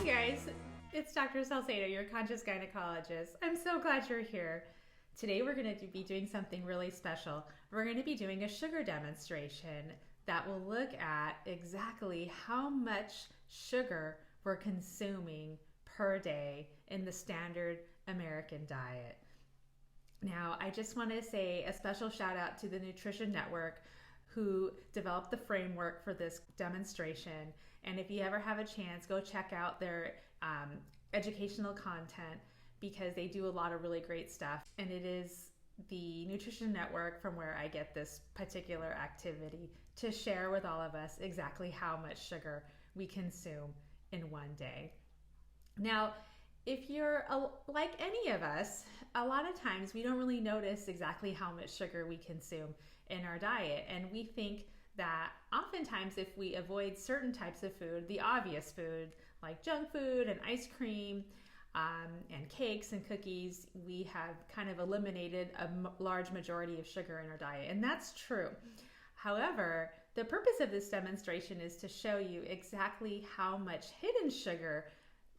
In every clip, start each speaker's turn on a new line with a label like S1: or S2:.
S1: Hey guys, it's Dr. Salcedo, your conscious gynecologist. I'm so glad you're here. Today we're going to be doing something really special. We're going to be doing a sugar demonstration that will look at exactly how much sugar we're consuming per day in the standard American diet. Now, I just want to say a special shout out to the Nutrition Network who developed the framework for this demonstration. And if you ever have a chance, go check out their educational content because they do a lot of really great stuff. And it is the Nutrition Network from where I get this particular activity to share with all of us exactly how much sugar we consume in one day. Now, if you're like any of us, a lot of times we don't really notice exactly how much sugar we consume in our diet. And we think that oftentimes if we avoid certain types of food, the obvious food like junk food and ice cream and cakes and cookies, we have kind of eliminated a large majority of sugar in our diet. And that's true. However, the purpose of this demonstration is to show you exactly how much hidden sugar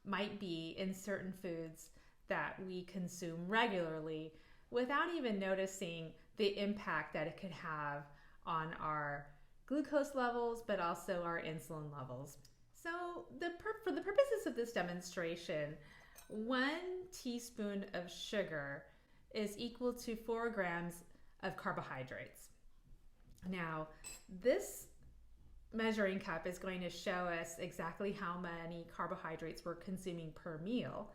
S1: might be in certain foods that we consume regularly without even noticing the impact that it could have on our glucose levels, but also our insulin levels. So for the purposes of this demonstration, 1 teaspoon of sugar is equal to 4 grams of carbohydrates. Now, this measuring cup is going to show us exactly how many carbohydrates we're consuming per meal.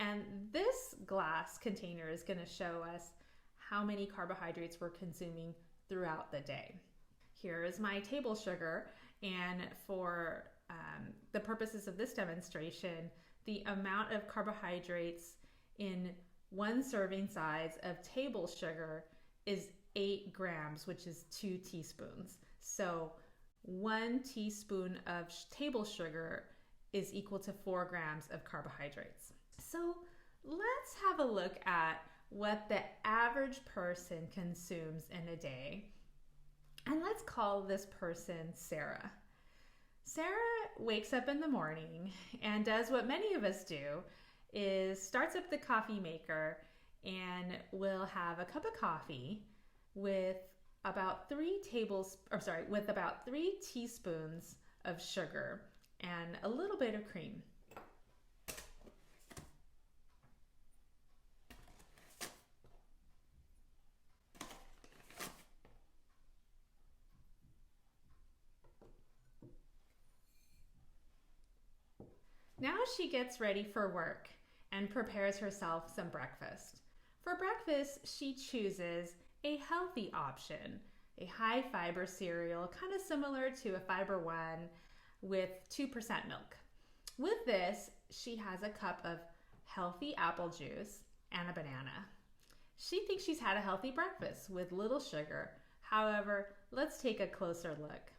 S1: And this glass container is going to show us how many carbohydrates we're consuming throughout the day. Here is my table sugar, and for the purposes of this demonstration, the amount of carbohydrates in 1 serving size of table sugar is 8 grams, which is 2 teaspoons. So 1 teaspoon of table sugar is equal to 4 grams of carbohydrates. So let's have a look at what the average person consumes in a day. And let's call this person Sarah. Sarah wakes up in the morning and does what many of us do, is starts up the coffee maker and will have a cup of coffee with about 3 teaspoons of sugar and a little bit of cream. Now she gets ready for work and prepares herself some breakfast. For breakfast, she chooses a healthy option, a high fiber cereal, kind of similar to a Fiber One with 2% milk. With this, she has a cup of healthy apple juice and a banana. She thinks she's had a healthy breakfast with little sugar. However, let's take a closer look.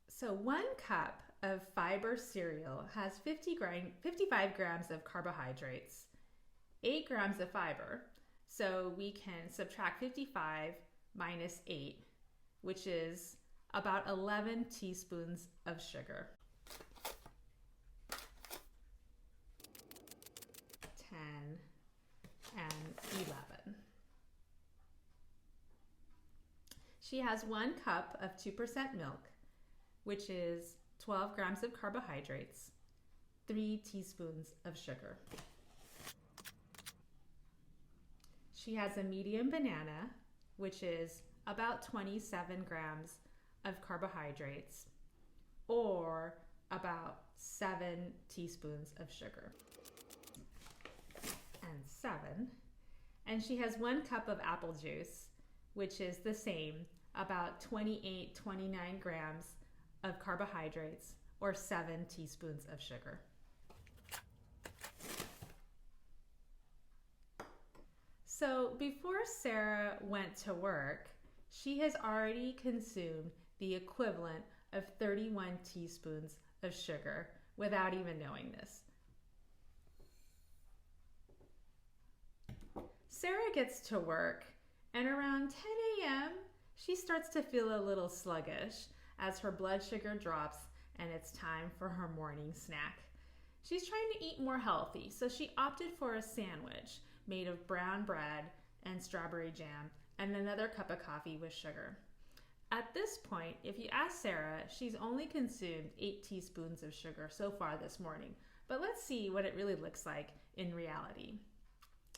S1: So 1 cup of fiber cereal has 55 grams of carbohydrates, 8 grams of fiber. So we can subtract 55 minus 8, which is about 11 teaspoons of sugar. 10 and 11. She has 1 cup of 2% milk, which is 12 grams of carbohydrates, 3 teaspoons of sugar. She has a medium banana, which is about 27 grams of carbohydrates, or about 7 teaspoons of sugar. And 7. And she has 1 cup of apple juice, which is the same, about 29 grams of carbohydrates, or 7 teaspoons of sugar. So before Sarah went to work, she has already consumed the equivalent of 31 teaspoons of sugar without even knowing this. Sarah gets to work, and around 10 a.m., she starts to feel a little sluggish as her blood sugar drops and it's time for her morning snack. She's trying to eat more healthy, so she opted for a sandwich made of brown bread and strawberry jam and another cup of coffee with sugar. At this point, if you ask Sarah, she's only consumed 8 teaspoons of sugar so far this morning. But let's see what it really looks like in reality.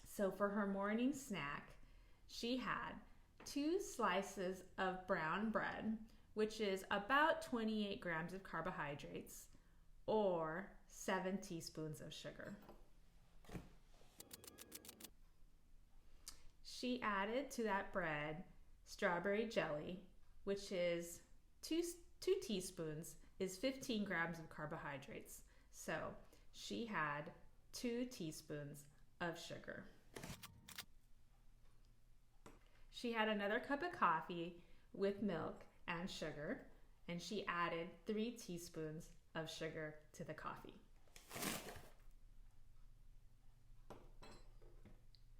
S1: So for her morning snack, she had 2 slices of brown bread, which is about 28 grams of carbohydrates, or 7 teaspoons of sugar. She added to that bread strawberry jelly, which is 2 teaspoons, is 15 grams of carbohydrates. So she had 2 teaspoons of sugar. She had another cup of coffee with milk and sugar, and she added 3 teaspoons of sugar to the coffee.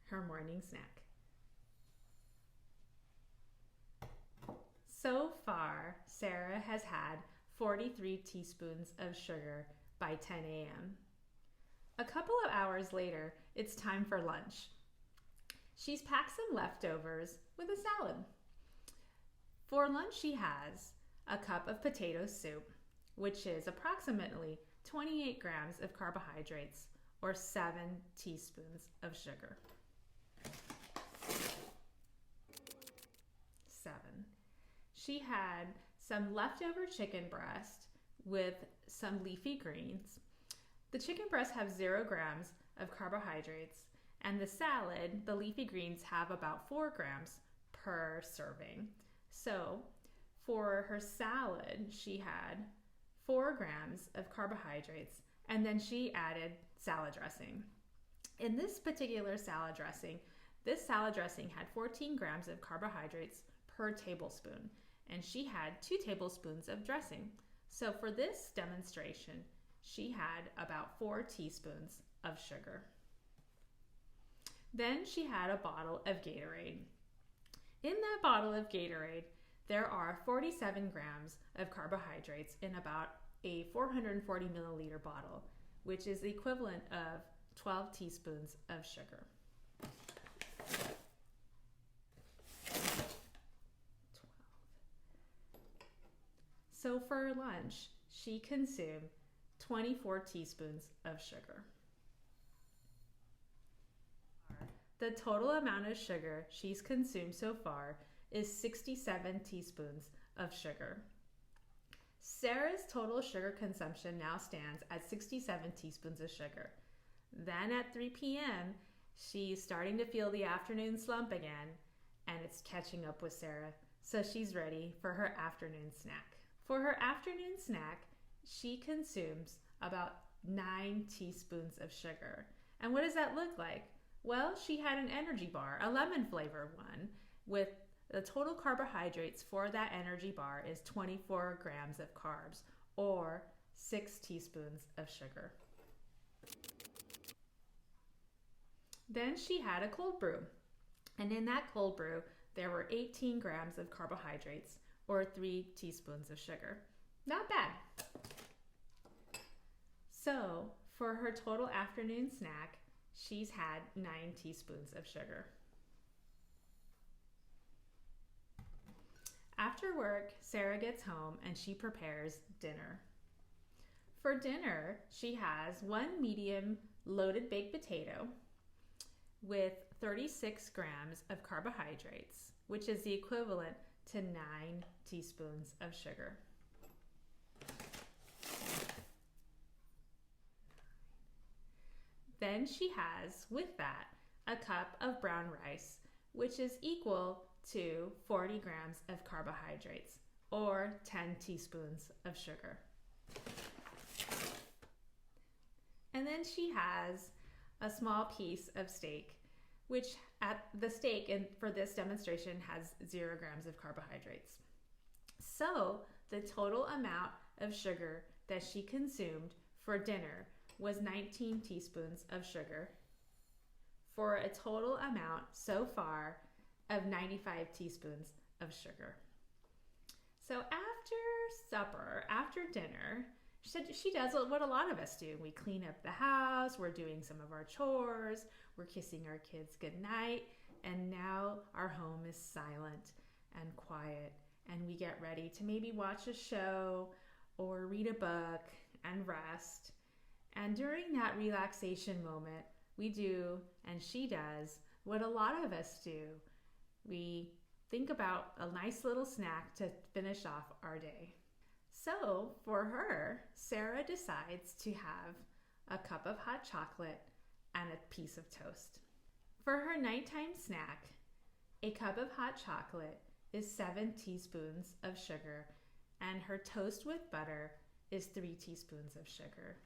S1: Her morning snack. So far, Sarah has had 43 teaspoons of sugar by 10 a.m. A couple of hours later, it's time for lunch. She's packed some leftovers with a salad. For lunch, she has a cup of potato soup, which is approximately 28 grams of carbohydrates, or 7 teaspoons of sugar. 7. She had some leftover chicken breast with some leafy greens. The chicken breasts have 0 grams of carbohydrates, and the salad, the leafy greens, have about 4 grams per serving. So for her salad, she had 4 grams of carbohydrates, and then she added salad dressing. In this particular salad dressing, this salad dressing had 14 grams of carbohydrates per tablespoon, and she had 2 tablespoons of dressing. So for this demonstration, she had about 4 teaspoons of sugar. Then she had a bottle of Gatorade. In that bottle of Gatorade, there are 47 grams of carbohydrates in about a 440 milliliter bottle, which is the equivalent of 12 teaspoons of sugar. 12. So for lunch, she consumed 24 teaspoons of sugar. The total amount of sugar she's consumed so far is 67 teaspoons of sugar. Sarah's total sugar consumption now stands at 67 teaspoons of sugar. Then at 3 p.m., she's starting to feel the afternoon slump again, and it's catching up with Sarah, so she's ready for her afternoon snack. For her afternoon snack, she consumes about 9 teaspoons of sugar. And what does that look like? Well, she had an energy bar, a lemon flavored one, with the total carbohydrates for that energy bar is 24 grams of carbs, or 6 teaspoons of sugar. Then she had a cold brew, and in that cold brew, there were 18 grams of carbohydrates, or 3 teaspoons of sugar. Not bad. So, for her total afternoon snack, she's had 9 teaspoons of sugar. After work, Sarah gets home and she prepares dinner. For dinner, she has 1 medium loaded baked potato with 36 grams of carbohydrates, which is the equivalent to 9 teaspoons of sugar. Then she has, with that, a cup of brown rice, which is equal to 40 grams of carbohydrates, or 10 teaspoons of sugar. And then she has a small piece of steak, which the steak for this demonstration has 0 grams of carbohydrates. So the total amount of sugar that she consumed for dinner was 19 teaspoons of sugar, for a total amount so far of 95 teaspoons of sugar. So after supper, after dinner, She does what a lot of us do. We clean up the house, we're doing some of our chores, we're kissing our kids goodnight, and now our home is silent and quiet, and we get ready to maybe watch a show or read a book and rest. And during that relaxation moment, we do, and she does, what a lot of us do. We think about a nice little snack to finish off our day. So for her, Sarah decides to have a cup of hot chocolate and a piece of toast. For her nighttime snack, a cup of hot chocolate is 7 teaspoons of sugar, and her toast with butter is 3 teaspoons of sugar.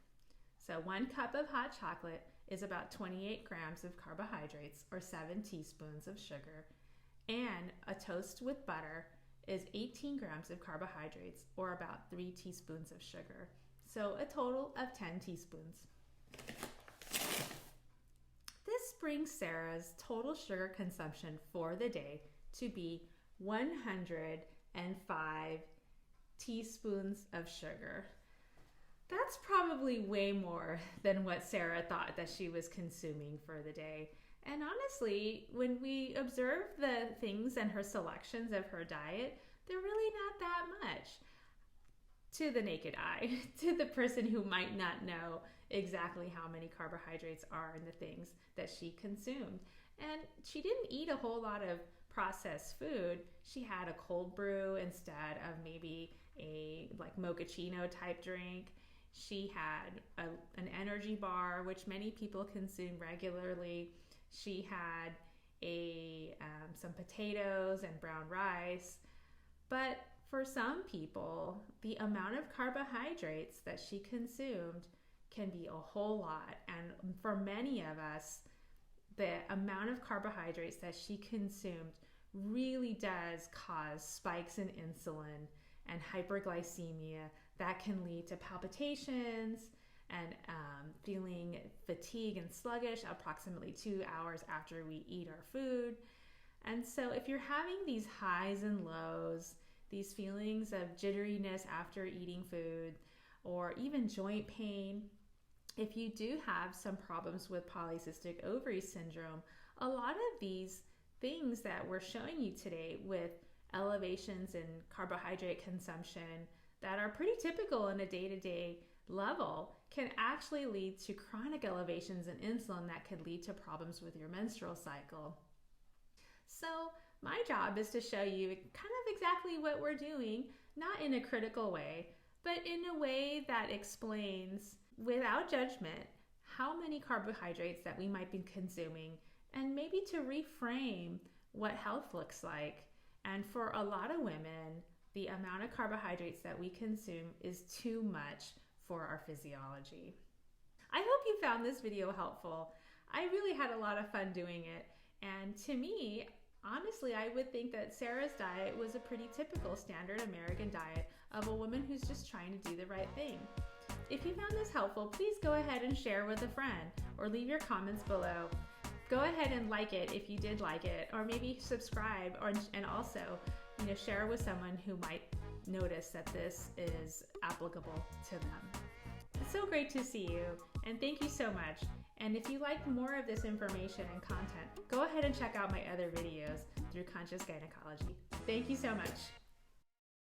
S1: So 1 cup of hot chocolate is about 28 grams of carbohydrates, or 7 teaspoons of sugar, and a toast with butter is 18 grams of carbohydrates, or about 3 teaspoons of sugar. So a total of 10 teaspoons. This brings Sarah's total sugar consumption for the day to be 105 teaspoons of sugar. That's probably way more than what Sarah thought that she was consuming for the day. And honestly, when we observe the things and her selections of her diet, they're really not that much to the naked eye, to the person who might not know exactly how many carbohydrates are in the things that she consumed. And she didn't eat a whole lot of processed food. She had a cold brew instead of maybe a mochaccino type drink. She had an energy bar, which many people consume regularly. She had some potatoes and brown rice. But for some people, the amount of carbohydrates that she consumed can be a whole lot. And for many of us, the amount of carbohydrates that she consumed really does cause spikes in insulin and hyperglycemia that can lead to palpitations and feeling fatigued and sluggish approximately 2 hours after we eat our food. And so if you're having these highs and lows, these feelings of jitteriness after eating food, or even joint pain, if you do have some problems with polycystic ovary syndrome, a lot of these things that we're showing you today with elevations in carbohydrate consumption that are pretty typical in a day-to-day level can actually lead to chronic elevations in insulin that could lead to problems with your menstrual cycle. So my job is to show you kind of exactly what we're doing, not in a critical way, but in a way that explains without judgment how many carbohydrates that we might be consuming, and maybe to reframe what health looks like. And for a lot of women, the amount of carbohydrates that we consume is too much for our physiology. I hope you found this video helpful. I really had a lot of fun doing it. And to me, honestly, I would think that Sarah's diet was a pretty typical standard American diet of a woman who's just trying to do the right thing. If you found this helpful, please go ahead and share with a friend or leave your comments below. Go ahead and like it if you did like it, or maybe subscribe, and also share with someone who might notice that this is applicable to them. It's so great to see you, and thank you so much. And if you like more of this information and content, go ahead and check out my other videos through Conscious Gynecology. Thank you so much.